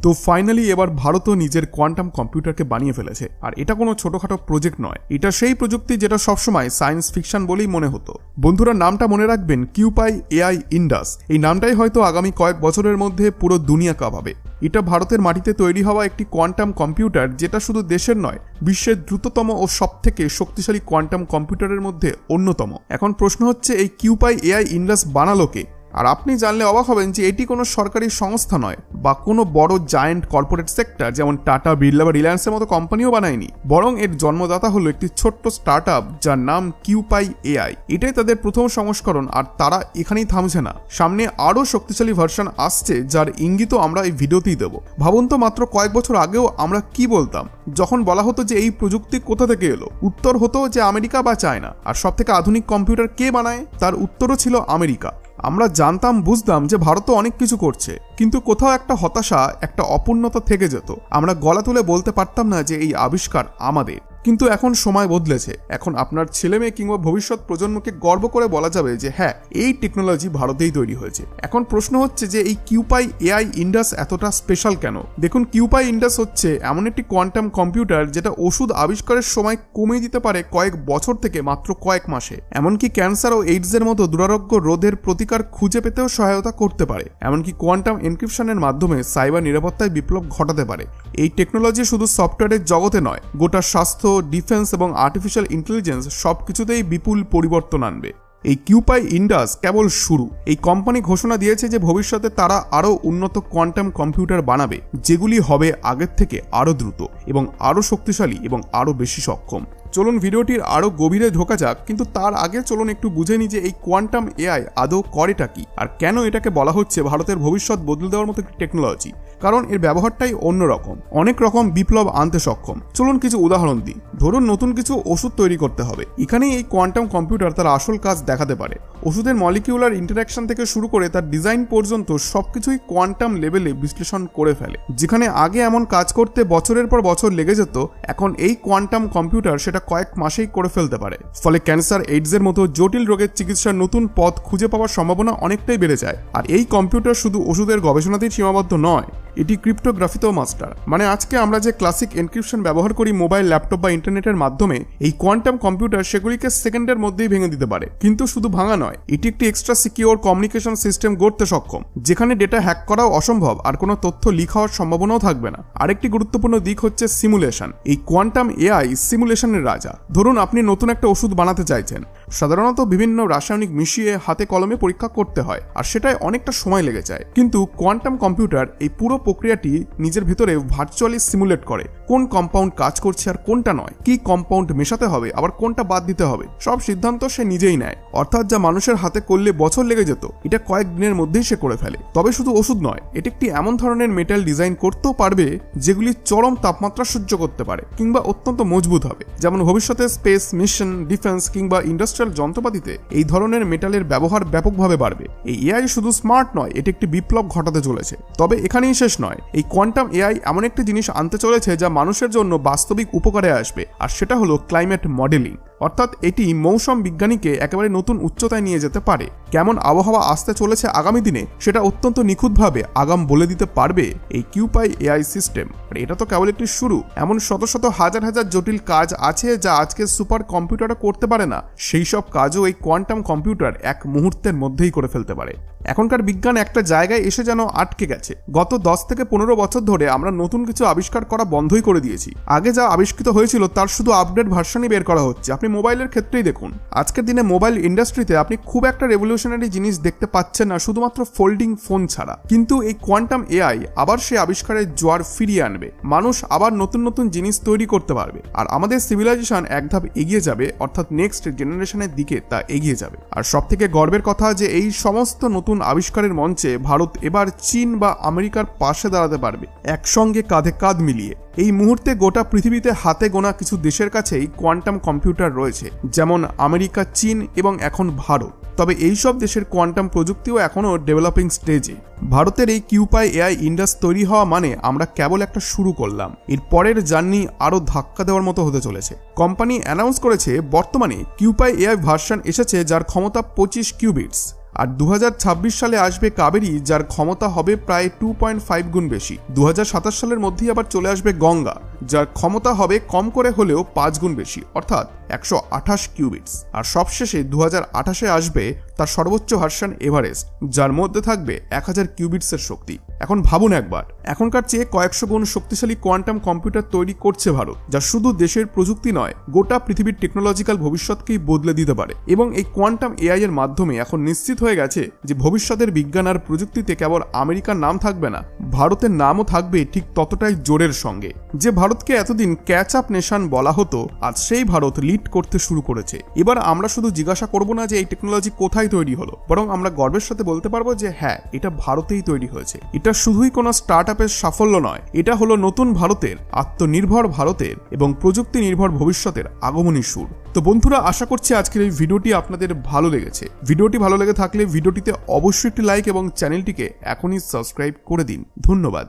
তো ফাইনালি এবার ভারতও নিজের কোয়ান্টাম কম্পিউটারকে বানিয়ে ফেলেছে। আর এটা কোনো ছোটখাটো প্রজেক্ট নয়, এটা সেই প্রযুক্তি যেটা সবসময় সায়েন্স ফিকশন বলেই মনে হতো। বন্ধুরা, নামটা মনে রাখবেন, কিউপাই এআই ইন্ডাস। এই নামটাই হয়তো আগামী কয়েক বছরের মধ্যে পুরো দুনিয়া কাঁপাবে। এটা ভারতের মাটিতে তৈরি হওয়া একটি কোয়ান্টাম কম্পিউটার, যেটা শুধু দেশের নয়, বিশ্বের দ্রুততম ও সবথেকে শক্তিশালী কোয়ান্টাম কম্পিউটারের মধ্যে অন্যতম। এখন প্রশ্ন হচ্ছে, এই কিউপাই এআই ইন্ডাস বানালো কে? আর আপনি জানলে অবাক হবেন যে এটি কোনো সরকারি সংস্থা নয় বা কোনো বড় জায়ান্ট কর্পোরেট সেক্টর যেমন টাটা, বিড়লা বা রিলায়েন্সের মতো কোম্পানিও বানায়নি। বরং এর জন্মদাতা হলো একটি ছোট্ট স্টার্টআপ যার নাম কিউপাই এআই। এটাই তাদের প্রথম সংস্করণ, আর তারা এখানেই থামছে না। সামনে আরও শক্তিশালী ভার্সন আসছে, যার ইঙ্গিতও আমরা এই ভিডিওতেই দেব। ভাবুন তো, মাত্র কয়েক বছর আগেও আমরা কি বলতাম যখন বলা হতো যে এই প্রযুক্তি কোথা থেকে এলো? উত্তর হতো যে আমেরিকা বা চায়না। আর সব থেকে আধুনিক কম্পিউটার কে বানায়? তার উত্তরও ছিল আমেরিকা। আমরা জানতাম, বুঝতাম যে ভারতও অনেক কিছু করছে, কিন্তু কোথাও একটা হতাশা, একটা অপূর্ণতা থেকে যেত। আমরা গলা তুলে বলতে পারতাম না যে এই আবিষ্কার আমাদের। কিন্তু এখন সময় বদলেছে। এখন আপনার ছেলে মেয়ে কিংবা ভবিষ্যৎ প্রজন্মকে গর্ব করে বলা যাবে যে হ্যাঁ, এই টেকনোলজি ভারতেই তৈরি হয়েছে। এখন প্রশ্ন হচ্ছে যে এই কিউপাই এআই ইন্ডাস এতটা স্পেশাল কেন? দেখুন, কিউপাই ইন্ডাস হচ্ছে এমন একটি কোয়ান্টাম কম্পিউটার যেটা ওষুধ আবিষ্কারের সময় কমিয়ে দিতে পারে কয়েক বছর থেকে মাত্র কয়েক মাসে। এমনকি ক্যান্সার ও এইডসের মতো দুরারোগ্য রোধের প্রতিকার খুঁজে পেতেও সহায়তা করতে পারে। এমনকি কোয়ান্টাম এনক্রিপশনের মাধ্যমে সাইবার নিরাপত্তায় বিপ্লব ঘটাতে পারে। এই টেকনোলজি শুধু সফটওয়্যারের জগতে নয়, গোটা স্বাস্থ্য, ডিফেন্স এবং আর্টিফিশিয়াল ইন্টেলিজেন্স সবকিছুতেই বিপুল পরিবর্তন আনবে। এই কিউপাই ইন্ডাস কেবল শুরু। এই কোম্পানি ঘোষণা দিয়েছে যে ভবিষ্যতে তারা আরও উন্নত কোয়ান্টাম কম্পিউটার বানাবে, যেগুলি হবে আগের থেকে আরও দ্রুত এবং আরও শক্তিশালী এবং আরও বেশি সক্ষম। চলুন ভিডিওটির আরও গভীরে ঢোকা যাক, কিন্তু তার আগে চলুন একটু বুঝে নিই যে এই কোয়ান্টাম এআই আদৌ করেটা কি, আর কেন এটাকে বলা হচ্ছে ভারতের ভবিষ্যৎ বদলে দেওয়ার মতো একটি টেকনোলজি। কারণ এর ব্যবহারটাই অন্যরকম, অনেক রকম বিপ্লব আনতে সক্ষম। চলুন কিছু উদাহরণ দিই। ধরুন নতুন কিছু ওষুধ তৈরি করতে হবে, এখানেই এই কোয়ান্টাম কম্পিউটার তার আসল কাজ দেখাতে পারে। ওষুধের মলিকিউলার ইন্টারাকশন থেকে শুরু করে তার ডিজাইন পর্যন্ত সবকিছুই কোয়ান্টাম লেভেলে বিশ্লেষণ করে ফেলে। যেখানে আগে এমন কাজ করতে বছরের পর বছর লেগে যেত, এখন এই কোয়ান্টাম কম্পিউটার সেটা কয়েক মাসেই করে ফেলতে পারে। ফলে ক্যান্সার, এইডসের মতো জটিল রোগের চিকিৎসার নতুন পথ খুঁজে পাওয়ার সম্ভাবনা অনেকটাই বেড়ে যায়। আর এই কম্পিউটার শুধু ওষুধের গবেষণাতেই সীমাবদ্ধ নয়, এটি ক্রিপ্টোগ্রাফিতেও মাস্টার। মানে আজকে আমরা যে ক্লাসিক এনক্রিপশন ব্যবহার করি মোবাইল, ল্যাপটপ বা ইন্টারনেটের মাধ্যমে, এই কোয়ান্টাম কম্পিউটার সেগুলিকে সেকেন্ডের মধ্যেই ভেঙে দিতে পারে। কিন্তু শুধু ভাঙা নয়, এটি একটি এক্সট্রা সিকিউর কমিউনিকেশন সিস্টেম গড়তে সক্ষম, যেখানে ডেটা হ্যাক করাও অসম্ভব আর কোনো তথ্য লিক হওয়ার সম্ভাবনাও থাকবে না। আরেকটি গুরুত্বপূর্ণ দিক হচ্ছে সিমুলেশন। এই কোয়ান্টাম এআই সিমুলেশনের রাজা। ধরুন আপনি নতুন একটা ওষুধ বানাতে চাইছেন। সাধারণত বিভিন্ন রাসায়নিক মিশিয়ে হাতে কলমে পরীক্ষা করতে হয়, আর সেটাই অনেকটা সময় লেগে যায়। কিন্তু কোয়ান্টাম কম্পিউটার এই পুরো প্রক্রিয়াটি নিজের ভেতরে ভার্চুয়ালি সিমুলেট করে। কোন কম্পাউন্ড কাজ করছে আর কোনটা নয়, কি কম্পাউন্ড মেশাতে হবে আবার কোনটা বাদ দিতে হবে, সব সিদ্ধান্ত সে নিজেই নেয়। অর্থাৎ যা মানুষের হাতে করলে বছর লেগে যেত, এটা কয়েক দিনের মধ্যেই সে করে ফেলে। তবে শুধু ওষুধ নয়, এটি একটি এমন ধরনের মেটাল ডিজাইন করতেও পারবে যেগুলি চরম তাপমাত্রা সহ্য করতে পারে কিংবা অত্যন্ত মজবুত হবে। যেমন ভবিষ্যতে স্পেস মিশন, ডিফেন্স কিংবা ইন্ডাস্ট্রিয়াল যন্ত্রপাতিতে এই ধরনের মেটালের ব্যবহার ব্যাপকভাবে বাড়বে। এই এআই শুধু স্মার্ট নয়, এটি একটি বিপ্লব ঘটাতে চলেছে। তবে এখানেই শেষ নয়। এই কোয়ান্টাম এআই এমন একটি জিনিস আনতে চলেছে যা মানুষের জন্য বাস্তবিক উপকারে আসবে, আর সেটা হলো ক্লাইমেট মডেলিং। অর্থাৎ এটি মৌসুম বিজ্ঞানীকে একেবারে নতুন উচ্চতায় নিয়ে যেতে পারে। কেমন আবহাওয়া আসতে চলেছে আগামী দিনে, সেটা অত্যন্ত নিখুঁতভাবে আগাম বলে দিতে পারবে এই কিউপাই এআই সিস্টেম। আর এটা তো কেবল একটি শুরু। এমন শত শত হাজার হাজার জটিল কাজ আছে যা আজকে সুপার কম্পিউটারও করতে পারে না। সেই সব কাজও এই কোয়ান্টাম কম্পিউটার এক মুহূর্তের মধ্যেই করে ফেলতে পারে। এখনকার বিজ্ঞান একটা জায়গায় এসে যেন আটকে গেছে। গত 10 থেকে 15 বছর ধরে আমরা নতুন কিছু আবিষ্কার করা বন্ধই করে দিয়েছি। আগে যা আবিষ্কৃত হয়েছিল তার শুধু আপডেট ভার্সনই বের করা হচ্ছে। আপনি মোবাইলের ক্ষেত্রেই দেখুন, আজকের দিনে মোবাইল ইন্ডাস্ট্রিতে আপনি খুব একটা রেভলিউশনারি জিনিস দেখতে পাচ্ছেন না, শুধুমাত্র ফোল্ডিং ফোন ছাড়া। কিন্তু এই কোয়ান্টাম এআই আবার সেই আবিষ্কারের জোয়ার ফিরিয়ে আনবে। মানুষ আবার নতুন নতুন জিনিস তৈরি করতে পারবে, আর আমাদের সিভিলাইজেশন এক ধাপ এগিয়ে যাবে, অর্থাৎ নেক্সট জেনারেশনের দিকে তা এগিয়ে যাবে। আর সব থেকে গর্বের কথা যে এই সমস্ত নতুন আবিষ্কারের মঞ্চে ভারত এবার চীন বা আমেরিকার পাশে দাঁড়াতে পারবে, একসঙ্গে কাঁধে কাঁধ মিলিয়ে। এই মুহূর্তে গোটা পৃথিবীতে হাতে গোনা কিছু দেশের কাছেই কোয়ান্টাম কম্পিউটার রয়েছে, যেমন আমেরিকা, চীন এবং এখন ভারত। তবে এই সব দেশের কোয়ান্টাম প্রযুক্তিও এখনও ডেভেলপিং স্টেজে। ভারতের এই কিউপাই এআই ইন্ডাস তৈরি হওয়া মানে আমরা কেবল একটা শুরু করলাম। এর পরের জার্নি আরও ধাক্কা দেওয়ার মতো হতে চলেছে। কোম্পানি অ্যানাউন্স করেছে বর্তমানে কিউপাই এআই ভার্সন এসেছে যার ক্ষমতা 25 কিউবিটস। আর 2026 সালে আসবে কাবেরী, যার ক্ষমতা হবে প্রায় 2.5 গুণ বেশি। 2027 সালের মধ্যেই আবার চলে আসবে গঙ্গা, যার ক্ষমতা হবে কম করে হলেও 5 গুণ বেশি, অর্থাৎ 128 কিউবিটস। আর সবশেষে 2028-এ আসবে তার সর্বোচ্চ ভার্সন এভারেস্ট, যার মধ্যে থাকবে 1000 কিউবিটসের শক্তি। এখন ভাবুন একবার, এখনকার চেয়ে কয়েকশো গুণ শক্তিশালী কোয়ান্টাম কম্পিউটার তৈরি করছে ভারত, যা শুধু দেশের প্রযুক্তি নয়, গোটা পৃথিবীর টেকনোলজিক্যাল ভবিষ্যৎকেই বদলে দিতে পারে। এবং এই কোয়ান্টাম এআই এর মাধ্যমে এখন নিশ্চিত হয়ে গেছে যে ভবিষ্যতের বিজ্ঞান আর প্রযুক্তিতে কেবল আমেরিকার নাম থাকবে না, ভারতের নামও থাকবে ঠিক ততটাই জোরের সঙ্গে। যে ভারতকে এতদিন ক্যাচ আপ নেশন বলা হতো, আজ সেই ভারত লিড করতে শুরু করেছে। এবার আমরা শুধু জিজ্ঞাসা করব না যে এই টেকনোলজি কোথায় তৈরি হলো, বরং আমরা গর্বের সাথে বলতে পারবো যে হ্যাঁ, এটা ভারতেই তৈরি হয়েছে। এটা শুধুই কোনো স্টার্ট আপের সাফল্য নয়, এটা হলো নতুন ভারতের, আত্মনির্ভর ভারতের এবং প্রযুক্তি নির্ভর ভবিষ্যতের আগমনী সুর। তো বন্ধুরা, আশা করছি আজকের এই ভিডিওটি আপনাদের ভালো লেগেছে। ভিডিওটি ভালো লেগে থাকলে ভিডিওটিতে অবশ্যই একটি লাইক এবং চ্যানেলটিকে এখনই সাবস্ক্রাইব করে দিন। ধন্যবাদ।